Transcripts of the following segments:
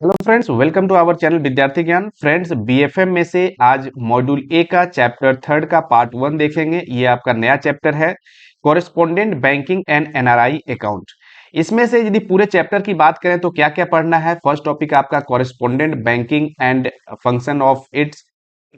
Hello friends, welcome to our channel Vidyarthi Gyan. Friends, BFM में से आज मॉड्यूल ए का चैप्टर थर्ड का पार्ट वन देखेंगे। ये आपका नया चैप्टर है, correspondent banking and NRI account. इसमें से यदि पूरे चैप्टर की बात करें तो क्या क्या पढ़ना है। फर्स्ट टॉपिक आपका correspondent banking and function of its,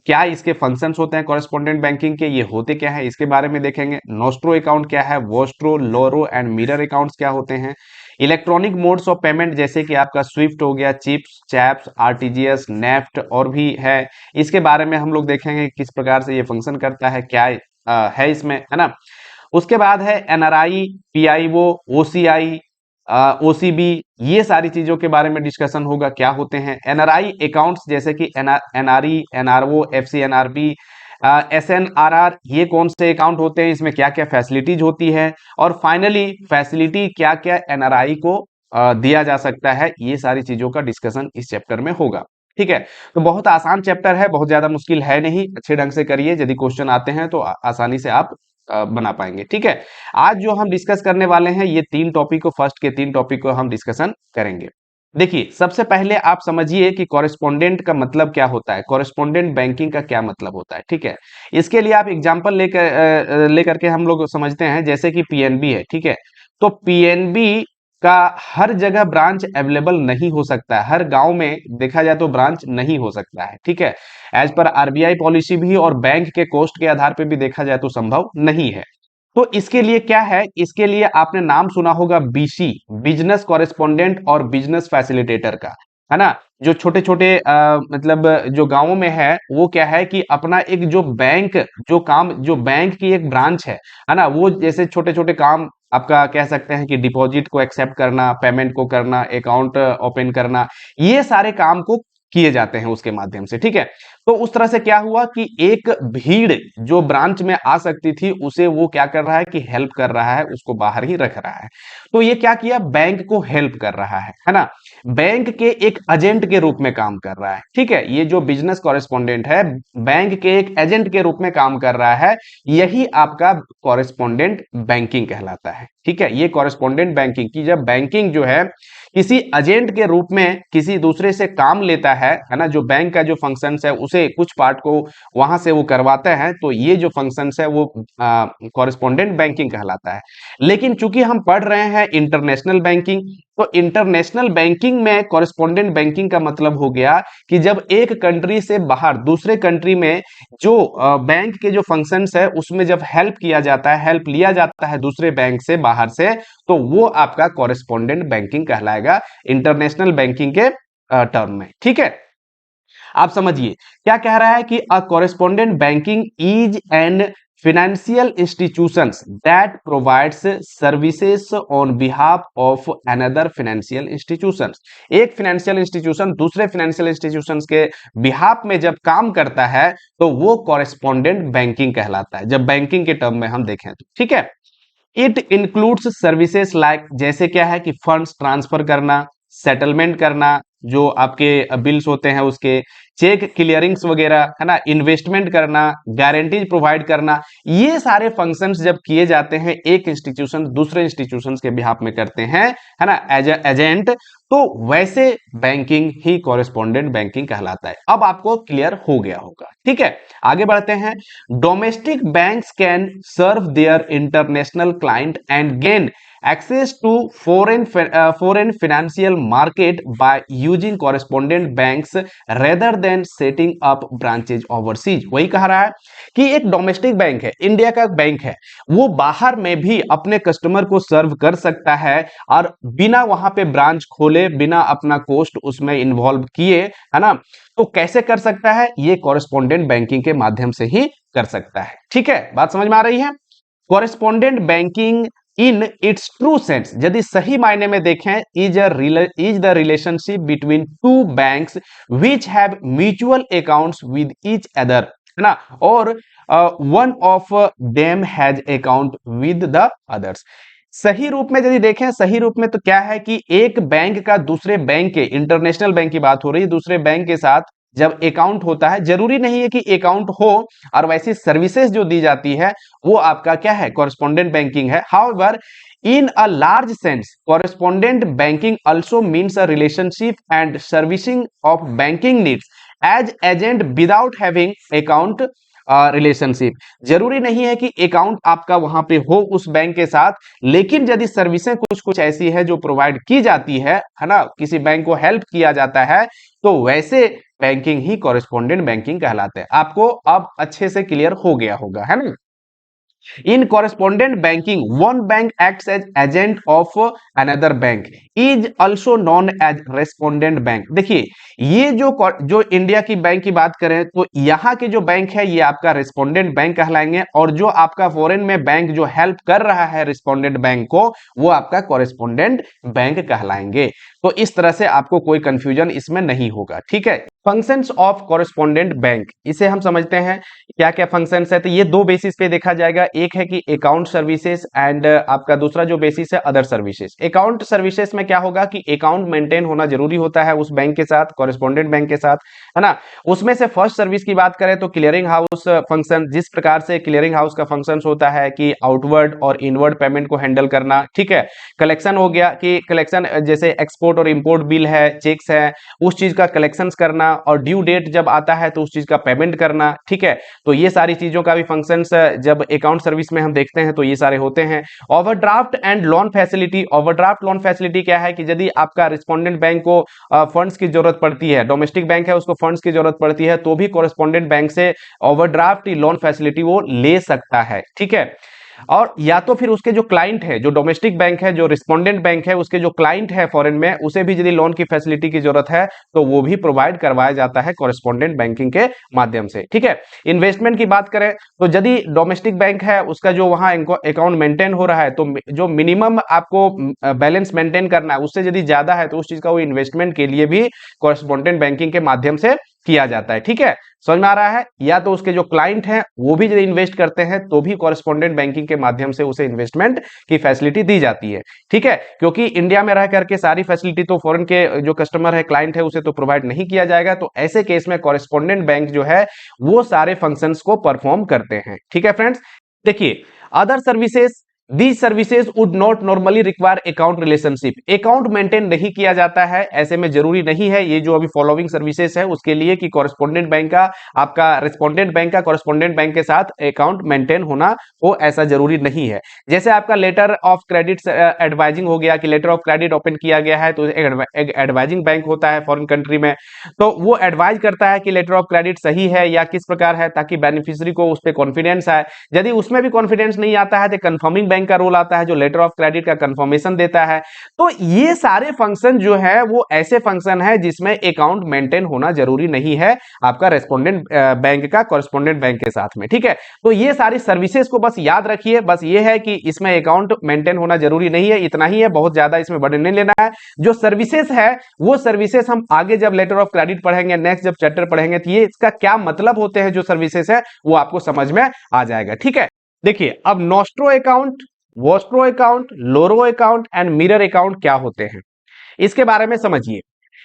क्या इसके फंक्शंस होते हैं कॉरेस्पोंडेंट बैंकिंग के, ये होते क्या है इसके बारे में देखेंगे। नोस्ट्रो अकाउंट क्या है, vostro, loro and mirror accounts क्या होते हैं। इलेक्ट्रॉनिक मोड्स ऑफ पेमेंट जैसे कि आपका स्विफ्ट हो गया, चिप्स, चैप्स, आरटीजीएस, नेफ्ट और भी है, इसके बारे में हम लोग देखेंगे किस प्रकार से ये फंक्शन करता है, क्या है इसमें, है ना। उसके बाद है एनआरआई, पीआईओ, ओसीआई, ओसीबी, ये सारी चीजों के बारे में डिस्कशन होगा, क्या होते हैं एनआरआई अकाउंट्स जैसे कि एनआरई, एनआरओ, एफसीएनआरबी, एसएनआरआर, ये कौन से अकाउंट होते हैं, इसमें क्या क्या फैसिलिटीज होती है, और फाइनली फैसिलिटी क्या क्या एनआरआई को दिया जा सकता है, ये सारी चीजों का डिस्कशन इस चैप्टर में होगा। ठीक है, तो बहुत आसान चैप्टर है, बहुत ज्यादा मुश्किल है नहीं, अच्छे ढंग से करिए, यदि क्वेश्चन आते हैं तो आसानी से आप बना पाएंगे। ठीक है, आज जो हम डिस्कस करने वाले हैं ये तीन टॉपिक को, फर्स्ट के तीन टॉपिक को हम डिस्कशन करेंगे। देखिए, सबसे पहले आप समझिए कि कॉरेस्पोंडेंट का मतलब क्या होता है, कॉरेस्पोंडेंट बैंकिंग का क्या मतलब होता है। ठीक है, इसके लिए आप एग्जांपल लेकर के हम लोग समझते हैं, जैसे कि पीएनबी है। ठीक है, तो पीएनबी का हर जगह ब्रांच अवेलेबल नहीं हो सकता है, हर गांव में देखा जाए तो ब्रांच नहीं हो सकता है। ठीक है, एज पर आरबीआई पॉलिसी भी और बैंक के कॉस्ट के आधार पर भी देखा जाए तो संभव नहीं है। तो इसके लिए क्या है, इसके लिए आपने नाम सुना होगा बीसी, बिजनेस कॉरेस्पोंडेंट और बिजनेस फैसिलिटेटर का, है ना। जो छोटे छोटे मतलब जो गांवों में है, वो क्या है कि अपना एक जो बैंक, जो काम, जो बैंक की एक ब्रांच है ना, वो जैसे छोटे छोटे काम आपका कह सकते हैं कि डिपॉजिट को एक्सेप्ट करना, पेमेंट को करना, अकाउंट ओपन करना, ये सारे काम को किए जाते हैं उसके माध्यम से। ठीक है, तो उस तरह से क्या हुआ कि एक भीड़ जो ब्रांच में आ सकती थी, उसे वो क्या कर रहा है कि हेल्प कर रहा है, उसको बाहर ही रख रहा है। तो ये क्या किया, बैंक को हेल्प कर रहा है ना, बैंक के एक एजेंट के रूप में काम कर रहा है। ठीक है, ये जो बिजनेस कॉरेस्पोंडेंट है, बैंक के एक एजेंट के रूप में काम कर रहा है, यही आपका कॉरेस्पोंडेंट बैंकिंग कहलाता है। ठीक है, ये कॉरेस्पोंडेंट बैंकिंग की, जब बैंकिंग जो है किसी एजेंट के रूप में किसी दूसरे से काम लेता है ना, जो बैंक का जो फंक्शंस है उसे कुछ पार्ट को वहां से वो करवाता है, तो ये जो फंक्शंस है वो कॉरेस्पोंडेंट बैंकिंग कहलाता है। लेकिन चूंकि हम पढ़ रहे हैं इंटरनेशनल बैंकिंग, तो इंटरनेशनल बैंकिंग में कॉरेस्पोंडेंट बैंकिंग का मतलब हो गया कि जब एक कंट्री से बाहर दूसरे कंट्री में जो बैंक के जो फंक्शंस है उसमें जब हेल्प किया जाता है, हेल्प लिया जाता है दूसरे बैंक से, बाहर से, तो वो आपका कॉरेस्पोंडेंट बैंकिंग कहलाएगा इंटरनेशनल बैंकिंग के टर्म में। ठीक है, आप समझिए क्या कह रहा है कि a correspondent banking is an financial institutions that provides services on behalf of another financial institutions। एक financial institution दूसरे financial institutions के behalf में जब काम करता है तो वो correspondent banking कहलाता है, जब banking के टर्म में हम देखें तो। ठीक है, इट इंक्लूड्स सर्विसेज लाइक, जैसे क्या है कि फंड्स ट्रांसफर करना, सेटलमेंट करना, जो आपके बिल्स होते हैं उसके, चेक क्लियरिंग्स वगैरह, है ना, इन्वेस्टमेंट करना, गारंटीज प्रोवाइड करना, ये सारे फंक्शंस जब किए जाते हैं एक इंस्टीट्यूशन दूसरे इंस्टीट्यूशंस के बिहाफ में करते हैं, है ना, एज एजेंट, तो वैसे बैंकिंग ही कॉरेस्पोंडेंट बैंकिंग कहलाता है। अब आपको क्लियर हो गया होगा। ठीक है, आगे बढ़ते हैं। Domestic banks can serve their international client and gain access to foreign financial market by using correspondent banks rather than setting up branches overseas। वही कह रहा है कि एक डोमेस्टिक बैंक है, इंडिया का बैंक है, वो बाहर में भी अपने कस्टमर को सर्व कर सकता है, और बिना वहां पे ब्रांच खोले, बिना अपना कोस्ट उसमें इन्वॉल्व किए, है ना। तो कैसे कर सकता है, ये कॉरेस्पोंडेंट बैंकिंग के माध्यम से ही कर सकता है। ठीक है, बात समझ में आ रही है। Correspondent banking in its true sense, यदि सही मायने में देखें, is the relationship between two banks which have mutual accounts with each other, है ना, और one of them has account with the others. सही रूप में यदि देखें, सही रूप में तो क्या है कि एक बैंक का दूसरे बैंक के, इंटरनेशनल बैंक की बात हो रही है, दूसरे बैंक के साथ जब अकाउंट होता है, जरूरी नहीं है कि अकाउंट हो, और वैसी सर्विसेज जो दी जाती है वो आपका क्या है, कॉरेस्पोंडेंट बैंकिंग है। However In a large sense, correspondent banking also means a relationship and servicing of banking needs as agent without having account relationship. जरूरी नहीं है कि अकाउंट आपका वहां पे हो उस बैंक के साथ, लेकिन यदि सर्विसें कुछ कुछ ऐसी है जो प्रोवाइड की जाती है ना, किसी बैंक को हेल्प किया जाता है, तो वैसे बैंकिंग ही कॉरेस्पॉन्डेंट बैंकिंग कहलाते हैं। आपको अब अच्छे से क्लियर हो गया होगा, है ना। In correspondent banking, one bank acts as agent of another bank is also known as respondent bank। देखिए, ये जो इंडिया की बैंक की बात करें तो यहाँ के जो बैंक है ये आपका रिस्पोंडेंट बैंक कहलाएंगे, और जो आपका फॉरेन में बैंक जो हेल्प कर रहा है रिस्पोंडेंट बैंक को, वो आपका कॉरेस्पोंडेंट बैंक कहलाएंगे। तो इस तरह से आपको कोई कंफ्यूजन इसमें नहीं होगा, ठीक है। फंक्शंस ऑफ कॉरेस्पोंडेंट बैंक, इसे हम समझते हैं क्या क्या फंक्शंस है। तो ये दो बेसिस पे देखा जाएगा, एक है कि अकाउंट सर्विसेज एंड आपका दूसरा जो बेसिस है अदर सर्विसेज। अकाउंट सर्विसेज में क्या होगा कि अकाउंट मेंटेन होना जरूरी होता है उस बैंक के साथ, कॉरेस्पोंडेंट बैंक के साथ, है ना। उसमें से फर्स्ट सर्विस की बात करें तो क्लियरिंग हाउस फंक्शन, जिस प्रकार से क्लियरिंग हाउस का फंक्शन होता है कि आउटवर्ड और इनवर्ड पेमेंट को हैंडल करना, ठीक है। कलेक्शन हो गया कि कलेक्शन जैसे एक्सपोर्ट और इंपोर्ट बिल है, चेक्स है, उस चीज का कलेक्शन करना, और ड्यू डेट जब आता है तो उस चीज का पेमेंट करना, ठीक है। तो ये सारी चीजों का भी फंक्शंस जब अकाउंट सर्विस में हम देखते हैं तो ये सारे होते हैं। Overdraft and loan facility, overdraft loan facility क्या है कि यदि आपका रिस्पोंडेंट बैंक को फंड्स की जरूरत पड़ती है, डोमेस्टिक बैंक है उसको फंड्स की जरूरत पड़ती है, तो भी कॉरेस्पोंडेंट बैंक से ओवरड्राफ्ट लोन फैसिलिटी वो ले सकता है, ठीक है। और या तो फिर उसके जो क्लाइंट है, जो डोमेस्टिक बैंक है, जो रिस्पोंडेंट बैंक है, उसके जो क्लाइंट है फॉरेन में, उसे भी यदि लोन की फैसिलिटी की जरूरत है तो वो भी प्रोवाइड करवाया जाता है कॉरेस्पोंडेंट बैंकिंग के माध्यम से, ठीक है। इन्वेस्टमेंट की बात करें तो यदि डोमेस्टिक बैंक है उसका जो वहां अकाउंट मेंटेन हो रहा है, तो जो मिनिमम आपको बैलेंस मेंटेन करना है उससे यदि ज्यादा है तो उस चीज का वो इन्वेस्टमेंट के लिए भी कॉरेस्पोंडेंट बैंकिंग के माध्यम से किया जाता है, ठीक है। समझ में आ रहा है। या तो उसके जो क्लाइंट हैं वो भी यदि इन्वेस्ट करते हैं तो भी कॉरेस्पोंडेंट बैंकिंग के माध्यम से उसे इन्वेस्टमेंट की फैसिलिटी दी जाती है, ठीक है। क्योंकि इंडिया में रह करके सारी फैसिलिटी तो फॉरेन के जो कस्टमर है, क्लाइंट है, उसे तो प्रोवाइड नहीं किया जाएगा, तो ऐसे केस में कॉरेस्पोंडेंट बैंक जो है वो सारे फंक्शंस को परफॉर्म करते हैं, ठीक है फ्रेंड्स। देखिए, other services, these services would not normally require account relationship। Account maintain नहीं किया जाता है, ऐसे में जरूरी नहीं है ये जो अभी फॉलोइंग सर्विसेज है उसके लिए कि कॉरेस्पोंडेंट बैंक का, आपका रिस्पोंडेंट बैंक का कॉरेस्पोंडेंट बैंक के साथ अकाउंट मेंटेन होना हो, ऐसा जरूरी नहीं है। जैसे आपका लेटर ऑफ क्रेडिट एडवाइजिंग हो गया कि लेटर ऑफ क्रेडिट ओपन किया गया है तो एक एडवाइजिंग बैंक होता है फॉरेन कंट्री में, तो वो एडवाइज करता है कि लेटर ऑफ क्रेडिट सही है या किस प्रकार है, ताकि बेनिफिशियरी को उस पर कॉन्फिडेंस आए। यदि उसमें भी कॉन्फिडेंस नहीं आता है तो कंफर्मिंग बैंक का रोल आता है जो लेटर ऑफ क्रेडिट का कंफर्मेशन देता है। तो ये सारे फंक्शन जो है वो ऐसे फंक्शन है जिसमें अकाउंट मेंटेन होना जरूरी नहीं है आपका रेस्पोंडेंट बैंक का कॉरेस्पोंडेंट बैंक के साथ में, ठीक है। तो ये सारी सर्विसेज को बस याद रखिए, बस ये है कि इसमें अकाउंट मेंटेन होना जरूरी नहीं है, इतना ही है, बहुत ज्यादा इसमें बर्डन नहीं लेना है। जो सर्विसेज है वो सर्विसेज हम आगे जब लेटर ऑफ क्रेडिट पढ़ेंगे, नेक्स्ट जब चैप्टर पढ़ेंगे, तो ये इसका क्या मतलब होते हैं जो सर्विसेज है वो आपको समझ में आ जाएगा, ठीक है। देखिए, अब nostro account, vostro account, loro account and mirror account क्या होते हैं इसके बारे में समझिए।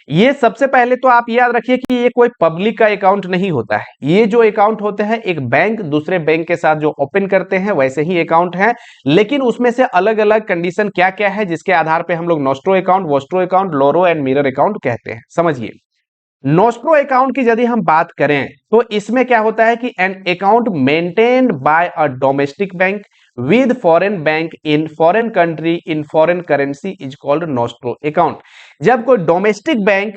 ये सबसे पहले तो आप याद रखिए कि ये कोई पब्लिक का अकाउंट नहीं होता है। ये जो अकाउंट होते हैं एक बैंक दूसरे बैंक के साथ जो ओपन करते हैं वैसे ही अकाउंट है, लेकिन उसमें से अलग अलग कंडीशन क्या क्या है जिसके आधार पे हम लोग nostro account, vostro account, loro and mirror account कहते हैं, समझिए। नोस्ट्रो अकाउंट की यदि हम बात करें तो इसमें क्या होता है कि an account maintained by a domestic bank with foreign bank in foreign country in foreign currency is called nostro account. जब कोई डोमेस्टिक बैंक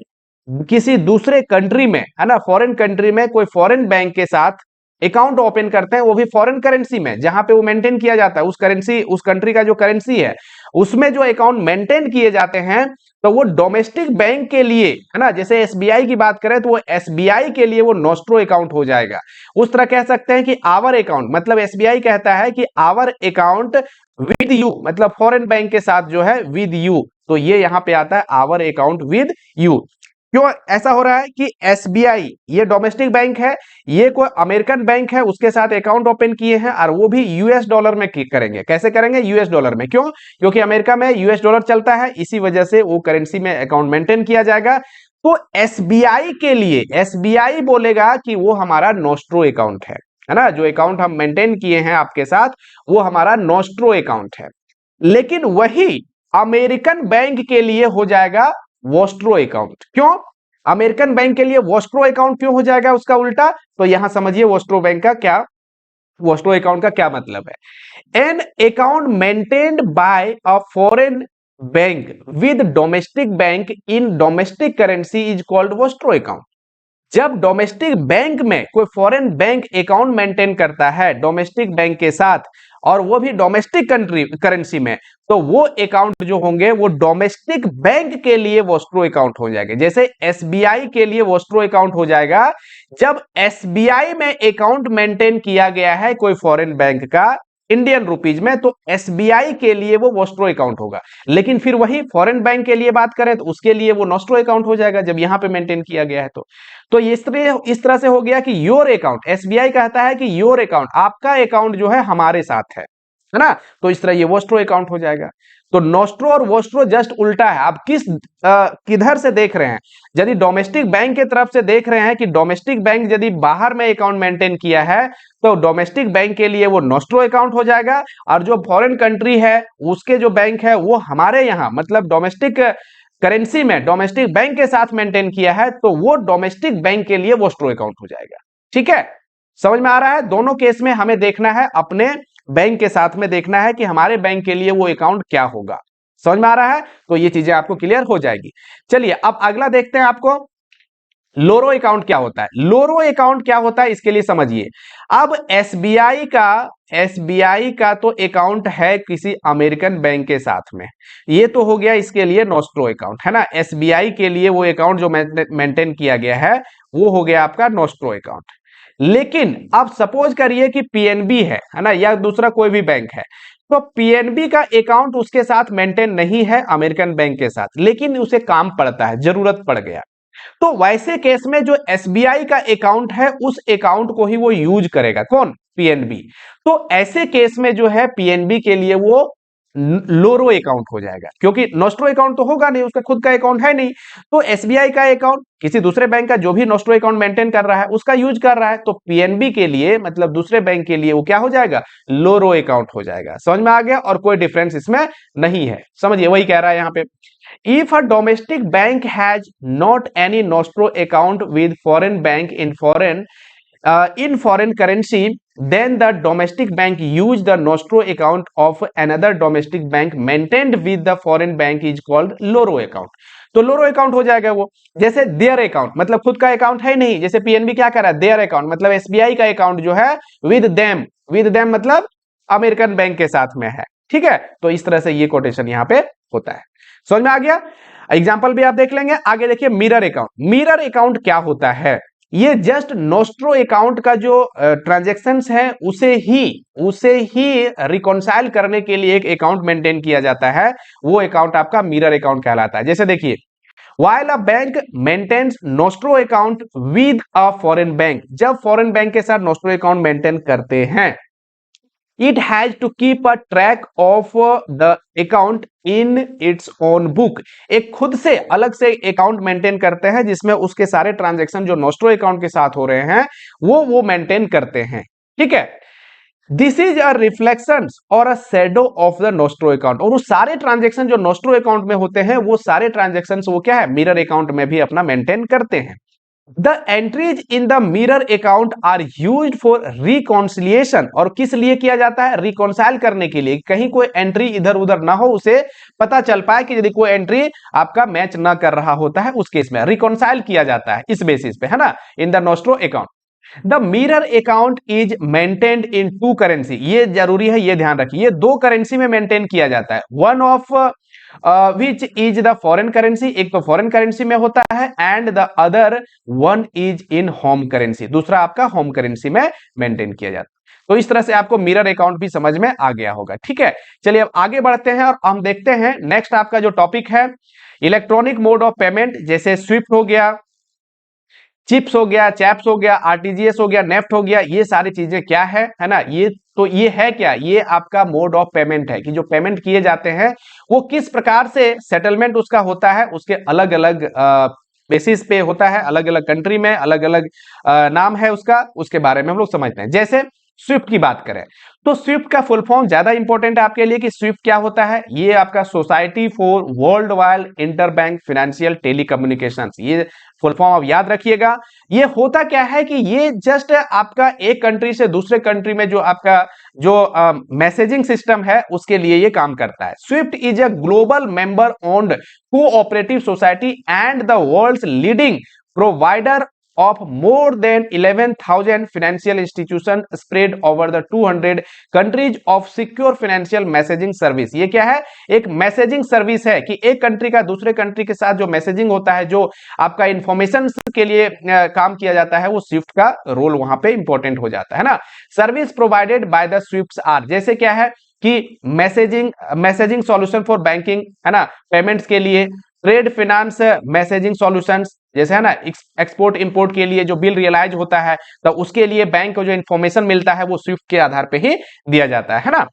किसी दूसरे कंट्री में, है ना, फॉरेन कंट्री में कोई फॉरेन बैंक के साथ अकाउंट ओपन करते हैं, वो भी फॉरेन करेंसी में जहां पे वो मेंटेन किया जाता है, उस करेंसी, उस कंट्री का जो करेंसी है उसमें जो अकाउंट मेंटेन किए जाते हैं, तो वो डोमेस्टिक बैंक के लिए, है ना, जैसे एसबीआई की बात करें तो वो एसबीआई के लिए वो नोस्ट्रो अकाउंट हो जाएगा। उस तरह कह सकते हैं कि आवर अकाउंट, मतलब एसबीआई कहता है कि आवर अकाउंट विद यू, मतलब फॉरेन बैंक के साथ जो है विद यू, तो ये यहां पे आता है आवर अकाउंट विद यू। क्यों ऐसा हो रहा है कि एसबीआई ये डोमेस्टिक बैंक है, ये कोई अमेरिकन बैंक है उसके साथ अकाउंट ओपन किए हैं, और वो भी यूएस डॉलर में करेंगे। कैसे करेंगे? यूएस डॉलर में। क्यों? क्योंकि अमेरिका में यूएस डॉलर चलता है, इसी वजह से वो करेंसी में अकाउंट मेंटेन किया जाएगा। तो एसबीआई के लिए एसबीआई बोलेगा कि वो हमारा नोस्ट्रो अकाउंट है ना, जो अकाउंट हम मेंटेन किए हैं आपके साथ वो हमारा नोस्ट्रो अकाउंट है। लेकिन वही अमेरिकन बैंक के लिए हो जाएगा वोस्ट्रो अकाउंट। क्यों अमेरिकन बैंक के लिए वोस्ट्रो अकाउंट क्यों हो जाएगा उसका उल्टा? तो यहां समझिए वोस्ट्रो अकाउंट का क्या मतलब है। An account maintained by a foreign bank with domestic bank in domestic currency is called vostro account. जब डोमेस्टिक बैंक में कोई फॉरेन बैंक अकाउंट मेंटेन करता है डोमेस्टिक बैंक के साथ, और वो भी डोमेस्टिक कंट्री करेंसी में, तो वो अकाउंट जो होंगे वो डोमेस्टिक बैंक के लिए वोस्ट्रो अकाउंट हो जाएंगे। जैसे एसबीआई के लिए वोस्ट्रो अकाउंट हो जाएगा जब एसबीआई में अकाउंट मेंटेन किया गया है कोई फॉरेन बैंक का इंडियन रुपीज में, तो एसबीआई के लिए वो वोस्ट्रो अकाउंट होगा। लेकिन फिर वही फॉरेन बैंक के लिए बात करें तो उसके लिए वो नोस्ट्रो अकाउंट हो जाएगा जब यहां पे मेंटेन किया गया है। तो इस तरह से हो गया कि योर अकाउंट, एसबीआई कहता है कि योर अकाउंट, आपका अकाउंट जो है हमारे साथ है ना। तो इस तरह ये वोस्ट्रो अकाउंट हो जाएगा। तो नोस्ट्रो और वोस्ट्रो जस्ट उल्टा है। आप किधर से देख रहे हैं? यदि डोमेस्टिक बैंक के तरफ से देख रहे हैं कि डोमेस्टिक बैंक यदि बाहर में अकाउंट मेंटेन किया है तो डोमेस्टिक बैंक के लिए वो नोस्ट्रो अकाउंट हो जाएगा, और जो फॉरेन कंट्री है उसके जो बैंक है वो हमारे यहाँ मतलब डोमेस्टिक करेंसी में डोमेस्टिक बैंक के साथ मेंटेन किया है तो वो डोमेस्टिक बैंक के लिए वोस्ट्रो अकाउंट हो जाएगा। ठीक है, समझ में आ रहा है? दोनों केस में हमें देखना है, अपने बैंक के साथ में देखना है कि हमारे बैंक के लिए वो अकाउंट क्या होगा। समझ में आ रहा है? तो ये चीजें आपको क्लियर हो जाएगी। चलिए अब अगला देखते हैं आपको लोरो अकाउंट क्या होता है। लोरो अकाउंट क्या होता है इसके लिए समझिए। अब एसबीआई का तो अकाउंट है किसी अमेरिकन बैंक के साथ में, ये तो हो गया इसके लिए नोस्ट्रो अकाउंट, है ना। एसबीआई के लिए वो अकाउंट जो मेंटेन किया गया है वो हो गया आपका नोस्ट्रो अकाउंट। लेकिन अब सपोज करिए कि पीएनबी है ना, या दूसरा कोई भी बैंक है, तो पीएनबी का अकाउंट उसके साथ मेंटेन नहीं है अमेरिकन बैंक के साथ, लेकिन उसे काम पड़ता है, जरूरत पड़ गया, तो वैसे केस में जो एसबीआई का अकाउंट है उस अकाउंट को ही वो यूज करेगा। कौन? पीएनबी। तो ऐसे केस में जो है पीएनबी के लिए वो लोरो अकाउंट हो जाएगा, क्योंकि नोस्ट्रो अकाउंट तो होगा नहीं, उसका खुद का अकाउंट है नहीं। तो एसबीआई का अकाउंट किसी दूसरे बैंक का जो भी नोस्ट्रो अकाउंट मेंटेन कर रहा है उसका यूज कर रहा है, तो पीएनबी के लिए मतलब दूसरे बैंक के लिए वो क्या हो जाएगा? लोरो अकाउंट हो जाएगा। समझ में आ गया? और कोई डिफरेंस इसमें नहीं है, समझिए वही कह रहा है यहाँ पे। If a domestic bank has not any nostro account with foreign bank in foreign currency, then the domestic bank use the nostro account of another domestic bank maintained with the foreign bank is called loro account। तो लोरो account हो जाएगा वो। जैसे their account मतलब खुद का account है नहीं, जैसे पीएनबी क्या कर रहा है? देयर अकाउंट मतलब एसबीआई का अकाउंट जो है विद देम मतलब अमेरिकन बैंक के साथ में है। ठीक है, तो इस तरह से ये कोटेशन यहाँ पे होता है। समझ में आ गया? एग्जाम्पल भी आप देख लेंगे। आगे देखिए मिरर अकाउंट। मिरर अकाउंट क्या होता है? ये जस्ट नोस्ट्रो अकाउंट का जो ट्रांजेक्शन्स है उसे ही रिकॉन्साइल करने के लिए एक अकाउंट मेंटेन किया जाता है, वो अकाउंट आपका मिरर अकाउंट कहलाता है। जैसे देखिए while a bank maintains nostro account with a foreign bank, जब फॉरेन बैंक के साथ नोस्ट्रो अकाउंट मेंटेन करते हैं, it has to keep a track of the account in its own book। एक खुद से अलग से अकाउंट मेंटेन करते हैं जिसमें उसके सारे ट्रांजैक्शन जो नोस्ट्रो अकाउंट के साथ हो रहे हैं वो मेंटेन करते हैं। ठीक है, दिस इज अ रिफ्लेक्शन और a shadow of the nostro account. और वो सारे ट्रांजैक्शन जो नोस्ट्रो अकाउंट में होते हैं वो सारे ट्रांजैक्शन वो क्या है? मिरर अकाउंट में भी अपना मेंटेन करते हैं। The entries in the mirror account are used for reconciliation। और किस लिए किया जाता है? रिकॉन्साइल करने के लिए, कहीं कोई एंट्री इधर उधर ना हो, उसे पता चल पाए कि यदि कोई एंट्री आपका मैच ना कर रहा होता है उस केस में रिकॉन्साइल किया जाता है इस बेसिस पे, है ना, in the nostro account. The mirror account is maintained in two currency. ये जरूरी है, ये ध्यान रखिए, ये दो करेंसी में मेंटेन किया जाता है। One of which is the foreign currency, एक तो फॉरेन करेंसी में होता है, and the other one is in home currency, दूसरा आपका होम करेंसी में मेंटेन किया जाता है। तो इस तरह से आपको मिरर अकाउंट भी समझ में आ गया होगा। ठीक है, चलिए अब आगे बढ़ते हैं और हम देखते हैं नेक्स्ट आपका जो टॉपिक है इलेक्ट्रॉनिक मोड ऑफ पेमेंट। जैसे स्विफ्ट हो गया, चिप्स हो गया, चैप्स हो गया, आरटीजीएस हो गया, नेफ्ट हो गया, ये सारी चीजें क्या है ना, ये तो ये है क्या? ये आपका मोड ऑफ पेमेंट है कि जो पेमेंट किए जाते हैं वो किस प्रकार से सेटलमेंट उसका होता है, उसके अलग अलग बेसिस पे होता है, अलग अलग कंट्री में अलग अलग नाम है उसका, उसके बारे में हम लोग समझते हैं। जैसे स्विफ्ट की बात करें तो स्विफ्ट का फुल फॉर्म ज्यादा इंपॉर्टेंट है आपके लिए कि स्विफ्ट क्या होता है। ये आपका society for world wide interbank financial telecommunications, ये फुल फॉर्म आप याद रखिएगा। ये होता क्या है कि ये जस्ट आपका एक कंट्री से दूसरे कंट्री में जो आपका जो मैसेजिंग सिस्टम है उसके लिए ये काम करता है। SWIFT is a global member owned cooperative society and the world's leading provider of more than 11,000 financial institutions spread over the 200 countries of secure financial messaging service। ये क्या है? एक मैसेजिंग सर्विस है कि एक कंट्री का दूसरे कंट्री के साथ जो मैसेजिंग होता है, जो आपका इंफॉर्मेशन के लिए काम किया जाता है, वो स्विफ्ट का रोल वहां पे इंपॉर्टेंट हो जाता है ना। Service provided by the SWIFT are, जैसे क्या है कि मैसेजिंग सॉल्यूशन फॉर बैंकिंग है ना, पेमेंट्स के लिए, ट्रेड फिनेंस मैसेजिंग सॉल्यूशंस जैसे है ना, एक्सपोर्ट इंपोर्ट के लिए जो बिल रियलाइज होता है तो उसके लिए बैंक को जो इंफॉर्मेशन मिलता है वो स्विफ्ट के आधार पे ही दिया जाता है ना।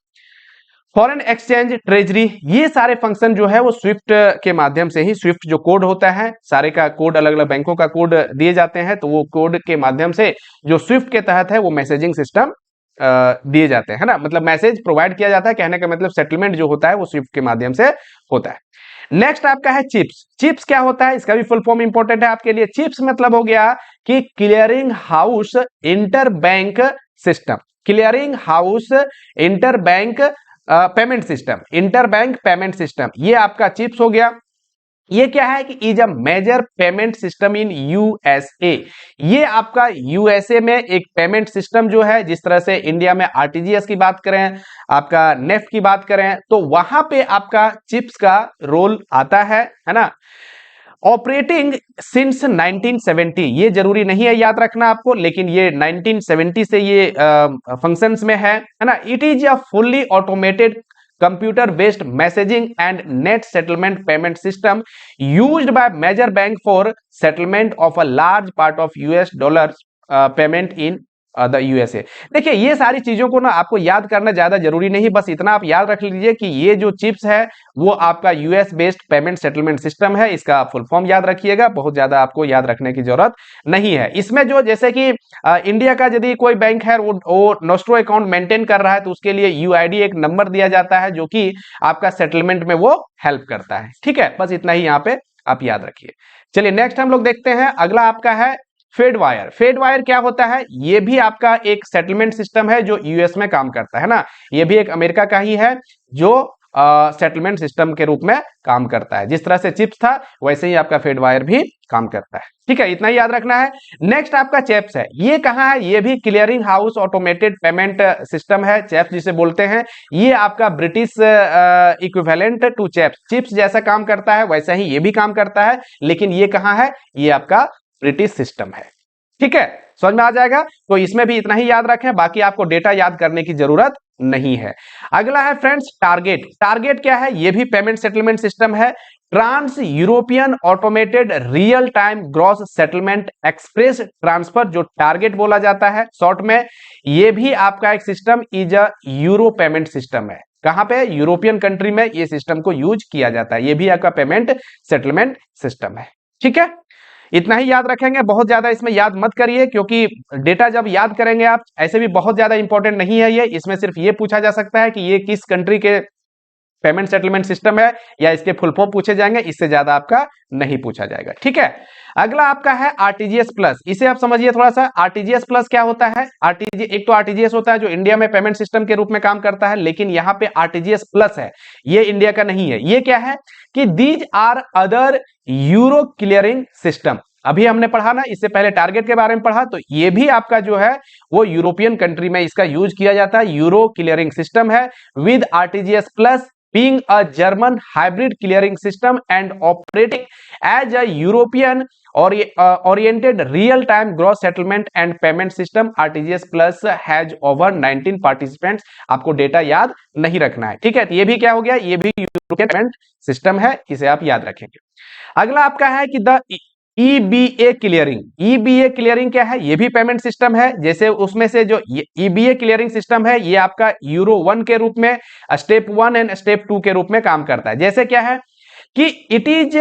फॉरेन एक्सचेंज, ट्रेजरी, ये सारे फंक्शन जो है वो स्विफ्ट के माध्यम से ही, स्विफ्ट जो कोड होता है सारे का कोड, अलग अलग बैंकों का कोड दिए जाते हैं, तो वो कोड के माध्यम से जो स्विफ्ट के तहत है वो मैसेजिंग सिस्टम दिए जाते हैं ना, मतलब मैसेज प्रोवाइड किया जाता है। कहने का मतलब सेटलमेंट जो होता है वो स्विफ्ट के माध्यम से होता है। नेक्स्ट आपका है चिप्स। चिप्स क्या होता है, इसका भी फुल फॉर्म इंपॉर्टेंट है आपके लिए। चिप्स मतलब हो गया कि clearing house inter bank system, clearing house inter bank payment system, inter bank payment system, ये आपका चिप्स हो गया। ये क्या है कि is a major payment system in USA, ये आपका यूएसए में एक पेमेंट सिस्टम जो है, जिस तरह से इंडिया में आरटीजीएस की बात करें, आपका नेफ्ट की बात करें, तो वहां पे आपका चिप्स का रोल आता है ना। ऑपरेटिंग सिंस 1970, ये जरूरी नहीं है याद रखना आपको, लेकिन ये 1970 से ये फंक्शंस में है ना। It is a fully automated computer based messaging and net settlement payment system used by major bank for settlement of a large part of US dollars payment in the USA. देखिए ये सारी चीजों को ना आपको याद करना ज्यादा जरूरी नहीं, बस इतना आप याद रख लीजिए कि ये जो चिप्स है वो आपका US based payment settlement system है। इसका फुल फॉर्म याद रखिएगा, बहुत ज्यादा आपको याद रखने की जरूरत नहीं है। इसमें जो जैसे कि इंडिया का यदि कोई बैंक है वो नोस्ट्रो अकाउंट मेंटेन कर रहा है तो उसके लिए यूआईडी एक नंबर दिया जाता है जो कि आपका सेटलमेंट में वो हेल्प करता है। ठीक है, बस इतना ही यहाँ पे आप याद रखिए। चलिए नेक्स्ट हम लोग देखते हैं, अगला आपका है फेडवायर। फेडवायर क्या होता है, ये भी आपका एक सेटलमेंट सिस्टम है जो यूएस में काम करता है ना, ये भी एक अमेरिका का ही है जो सेटलमेंट सिस्टम के रूप में काम करता है। जिस तरह से चिप्स था वैसे ही आपका फेडवायर भी काम करता है। ठीक है, इतना ही याद रखना है। नेक्स्ट आपका चैप्स है, ये कहाँ है, ये भी clearing house automated payment system है, चैप्स जिसे बोलते हैं। ये आपका British equivalent to CHAPS, CHIPS जैसा काम करता है वैसा ही ये भी काम करता है, लेकिन ये कहाँ है, ये आपका ब्रिटिश सिस्टम है। ठीक है, समझ में आ जाएगा। तो इसमें भी इतना ही याद रखें, बाकी आपको डेटा याद करने की जरूरत नहीं है। अगला है फ्रेंड्स टारगेट। टारगेट क्या है, ये भी पेमेंट सेटलमेंट सिस्टम है। Trans European automated real time gross settlement express transfer, जो टारगेट बोला जाता है शॉर्ट में, ये भी आपका एक system is a euro payment system है। कहां पे, यूरोपियन कंट्री में ये सिस्टम को यूज किया जाता है। ये भी आपका पेमेंट सेटलमेंट सिस्टम है। ठीक है, इतना ही याद रखेंगे, बहुत ज्यादा इसमें याद मत करिए, क्योंकि डेटा जब याद करेंगे आप, ऐसे भी बहुत ज्यादा इंपॉर्टेंट नहीं है ये। इसमें सिर्फ ये पूछा जा सकता है कि ये किस कंट्री के पेमेंट सेटलमेंट सिस्टम है, या इसके फुल फॉर्म पूछे जाएंगे, इससे ज्यादा आपका नहीं पूछा जाएगा। ठीक है, अगला आपका है आरटीजीएस प्लस। इसे आप समझिए थोड़ा सा, आरटीजीएस प्लस क्या होता है। आरटीजीएस, एक तो आरटीजीएस होता है जो इंडिया में पेमेंट सिस्टम के रूप में काम करता है, लेकिन यहाँ पे आरटीजीएस प्लस है, ये इंडिया का नहीं है। ये क्या है कि these are other euro clearing system. अभी हमने पढ़ा ना, इससे पहले टारगेट के बारे में पढ़ा, तो ये भी आपका जो है वो यूरोपियन कंट्री में इसका यूज किया जाता है, यूरो क्लियरिंग सिस्टम है। With RTGS plus being a German hybrid clearing system and operating as a European oriented real-time gross settlement and payment system, RTGS Plus has over 19 participants। आपको data याद नहीं रखना है। ठीक है, तो ये भी क्या हो गया, ये भी यूरोपियन पेमेंट सिस्टम है, इसे आप याद रखेंगे। अगला आपका है कि the EBA clearing. EBA clearing क्या है, ये भी पेमेंट सिस्टम है। जैसे उसमें से जो ईबीए क्लियरिंग सिस्टम है, ये आपका यूरो 1 के रूप में, स्टेप 1 एंड स्टेप 2 के रूप में काम करता है। जैसे क्या है कि इट इज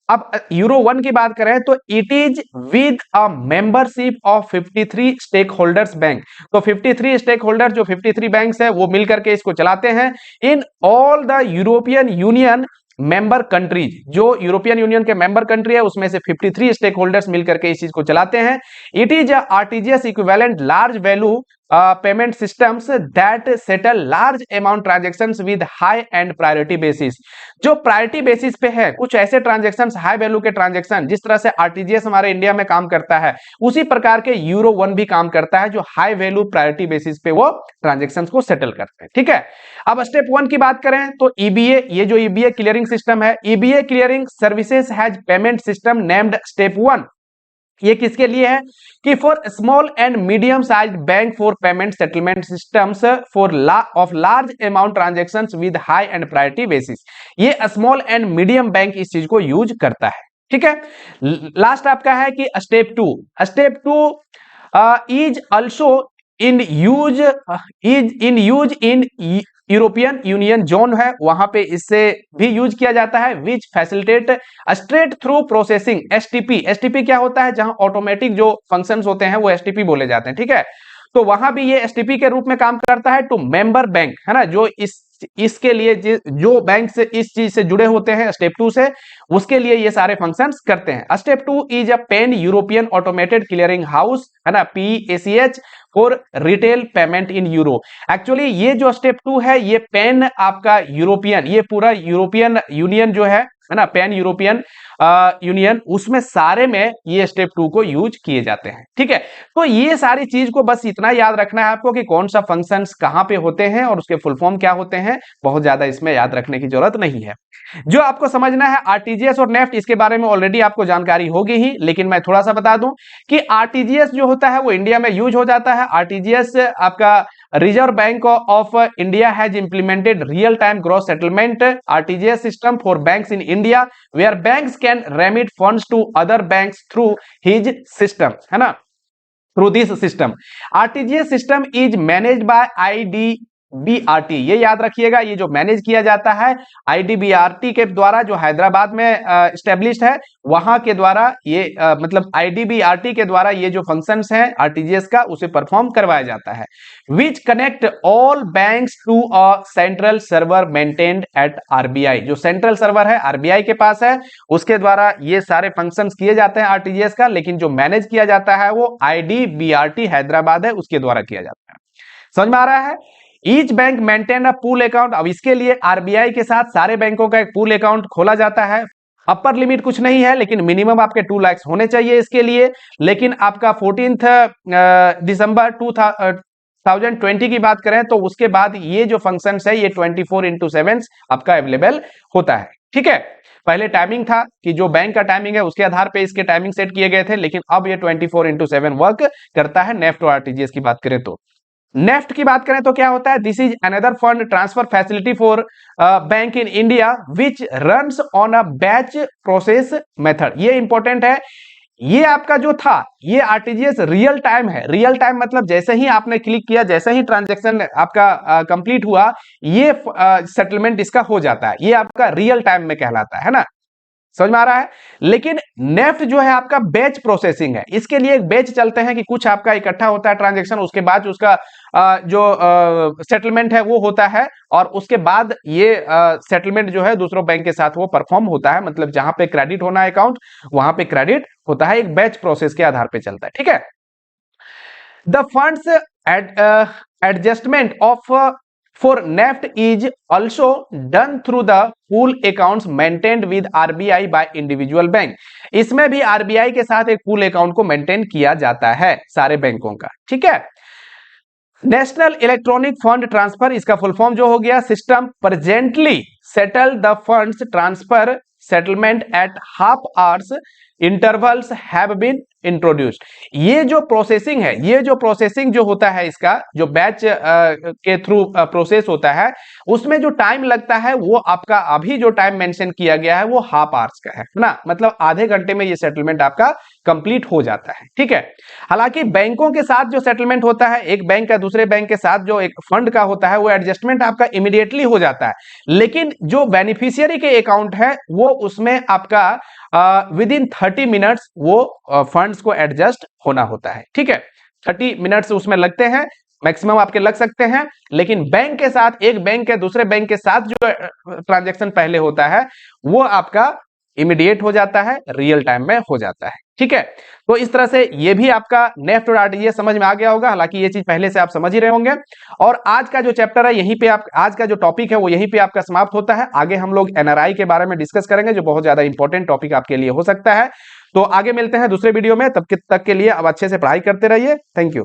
अब यूरो 1 की बात करें तो it is with a membership of 53 stake holders bank. तो 53 स्टेक होल्डर जो 53 बैंक्स है वो मिलकर के इसको चलाते हैं in all the European union member countries. जो यूरोपियन यूनियन के मेंबर कंट्री है उसमें से 53 स्टेक होल्डर्स मिलकर के इस चीज को चलाते हैं। It is RTGS equivalent large value payment systems that settle large amount transactions with high and priority basis. जो प्रायोरिटी बेसिस पे है कुछ ऐसे ट्रांजेक्शंस हाई वैल्यू के ट्रांजेक्शन, जिस तरह से आरटीजीएस हमारे इंडिया में काम करता है उसी प्रकार के यूरो 1 भी काम करता है, जो हाई वैल्यू प्रायोरिटी बेसिस पे वो ट्रांजेक्शंस को सेटल करते हैं। ठीक है, अब स्टेप 1 की बात करें तो ईबीए, ये जो ईबीए क्लियरिंग सिस्टम है, EBA clearing services has payment system named step 1। ये किसके लिए है कि for small and medium size bank for payment settlement systems for of large amount transactions with high and priority basis. ये small and medium bank इस चीज को use करता है। ठीक है, लास्ट आपका है कि step 2। Step 2 is also in use in European Union zone है, वहां पे इससे भी यूज किया जाता है। Which facilitate straight through processing STP. STP क्या होता है, जहां ऑटोमेटिक जो फंक्शंस होते हैं वो एसटीपी बोले जाते हैं। ठीक है, तो वहां भी ये एसटीपी के रूप में काम करता है टू मेंबर बैंक, है ना, जो इसके लिए जो बैंक से इस चीज से जुड़े होते हैं स्टेप 2 से, उसके लिए ये सारे फंक्शंस करते हैं। Step 2 is a pan European automated clearing house, है ना, PACH for retail payment in euro. Actually ये जो स्टेप 2 है ये पेन आपका यूरोपियन, ये पूरा यूरोपियन यूनियन जो है ना, पैन यूरोपियन यूनियन, उसमें सारे में ये स्टेप 2 को यूज किए जाते हैं। ठीक है, तो ये सारी चीज को बस इतना याद रखना है आपको कि कौन सा फंक्शंस कहां पे होते हैं और उसके फुल फॉर्म क्या होते हैं, बहुत ज्यादा इसमें याद रखने की जरूरत नहीं है। जो आपको समझना है आरटीजीएस और नेफ्ट, इसके बारे में ऑलरेडी आपको जानकारी होगी ही, लेकिन मैं थोड़ा सा बता दूं कि आरटीजीएस जो होता है वो इंडिया में यूज हो जाता है। आरटीजीएस आपका Reserve Bank of India has implemented real time gross settlement RTGS system for banks in India where banks can remit funds to other banks through his system, है ना, through this system. RTGS system is managed by IDBRT. ये याद रखिएगा, ये जो manage किया जाता है आईडीबीआरटी के द्वारा, जो हैदराबाद में एस्टेब्लिश्ड है, वहां के द्वारा ये मतलब आईडीबीआरटी के द्वारा ये जो फंक्शंस हैं आरटीजीएस का उसे परफॉर्म करवाया जाता है। Which connect all banks to a central server maintained at RBI. जो सेंट्रल सर्वर है आरबीआई के पास है, उसके द्वारा ये सारे फंक्शंस किए जाते हैं आरटीजीएस का, लेकिन जो मैनेज किया जाता है वो आईडीबीआरटी हैदराबाद है, उसके द्वारा किया जाता है। समझ में आ रहा है? Each bank maintain a pool account. अब इसके लिए आरबीआई के साथ सारे बैंकों का एक पूल अकाउंट खोला जाता है। अपर लिमिट कुछ नहीं है, लेकिन मिनिमम आपके 2 लाख होने चाहिए इसके लिए। लेकिन आपका 14 दिसंबर 2020 की बात करें तो उसके बाद ये जो फंक्शन है ये 24/7 आपका अवेलेबल होता है। ठीक है, पहले टाइमिंग था कि जो बैंक का टाइमिंग है उसके आधार पे इसके टाइमिंग सेट किए गए थे, लेकिन अब ये 24/7 वर्क करता है। नेफ्ट और आरटीजीएस की बात करें तो नेफ्ट की बात करें तो क्या होता है, this is another fund transfer facility for bank in India which runs on a batch process method. ये इंपॉर्टेंट है। ये आपका जो था ये आरटीजीएस रियल टाइम है। रियल टाइम मतलब जैसे ही आपने क्लिक किया, जैसे ही ट्रांजैक्शन आपका कंप्लीट हुआ, ये सेटलमेंट इसका हो जाता है। ये आपका रियल टाइम में कहलाता है ना, समझ में आ रहा है। लेकिन नेफ्ट जो है आपका बैच प्रोसेसिंग है। इसके लिए एक बैच चलते हैं कि कुछ आपका इकट्ठा होता है ट्रांजैक्शन, उसके बाद उसका जो सेटलमेंट है वो होता है, और उसके बाद ये सेटलमेंट जो है दूसरों बैंक के साथ वो परफॉर्म होता है। मतलब जहां पे क्रेडिट होना है अकाउंट, वहां पे क्रेडिट होता है, एक बैच प्रोसेस के आधार पे चलता है। ठीक है, the funds adjustment of for NEFT is also done through the pool accounts maintained with RBI by individual bank। इसमें भी RBI के साथ एक पूल अकाउंट को मेंटेन किया जाता है सारे बैंकों का। ठीक है, नेशनल इलेक्ट्रॉनिक फंड ट्रांसफर, इसका फुल फॉर्म जो हो गया, system presently settle the funds transfer settlement at half hours intervals have been introduced. ये जो प्रोसेसिंग है, ये जो प्रोसेसिंग जो होता है, इसका जो बैच के थ्रू प्रोसेस होता है, उसमें जो टाइम लगता है वो आपका अभी जो टाइम मेंशन किया गया है वो हाफ आवर्स का है ना, मतलब आधे घंटे में ये सेटलमेंट आपका कंप्लीट हो जाता है। ठीक है, हालांकि बैंकों के साथ जो सेटलमेंट होता है, एक बैंक का दूसरे बैंक के साथ जो एक फंड का होता है, वो एडजस्टमेंट आपका इमीडिएटली हो जाता है। लेकिन जो बेनिफिशियरी के अकाउंट है वो उसमें आपका विद इन 30 मिनट्स वो फंड्स को एडजस्ट होना होता है। ठीक है, 30 मिनट्स उसमें लगते हैं, मैक्सिमम आपके लग सकते हैं, लेकिन बैंक के साथ, एक बैंक के दूसरे बैंक के साथ जो ट्रांजैक्शन पहले होता है वो आपका इमीडिएट हो जाता है, रियल टाइम में हो जाता है। ठीक है, तो इस तरह से ये भी आपका नेफ्ट और आरटीजीएस समझ में आ गया होगा। हालांकि ये चीज पहले से आप समझ ही रहे होंगे। और आज का जो चैप्टर है यहीं पे आप, आज का जो टॉपिक है वो यहीं पे आपका समाप्त होता है। आगे हम लोग एनआरआई के बारे में डिस्कस करेंगे, जो बहुत ज्यादा इंपॉर्टेंट टॉपिक आपके लिए हो सकता है। तो आगे मिलते हैं दूसरे वीडियो में, तब तक के लिए अब अच्छे से पढ़ाई करते रहिए। Thank you.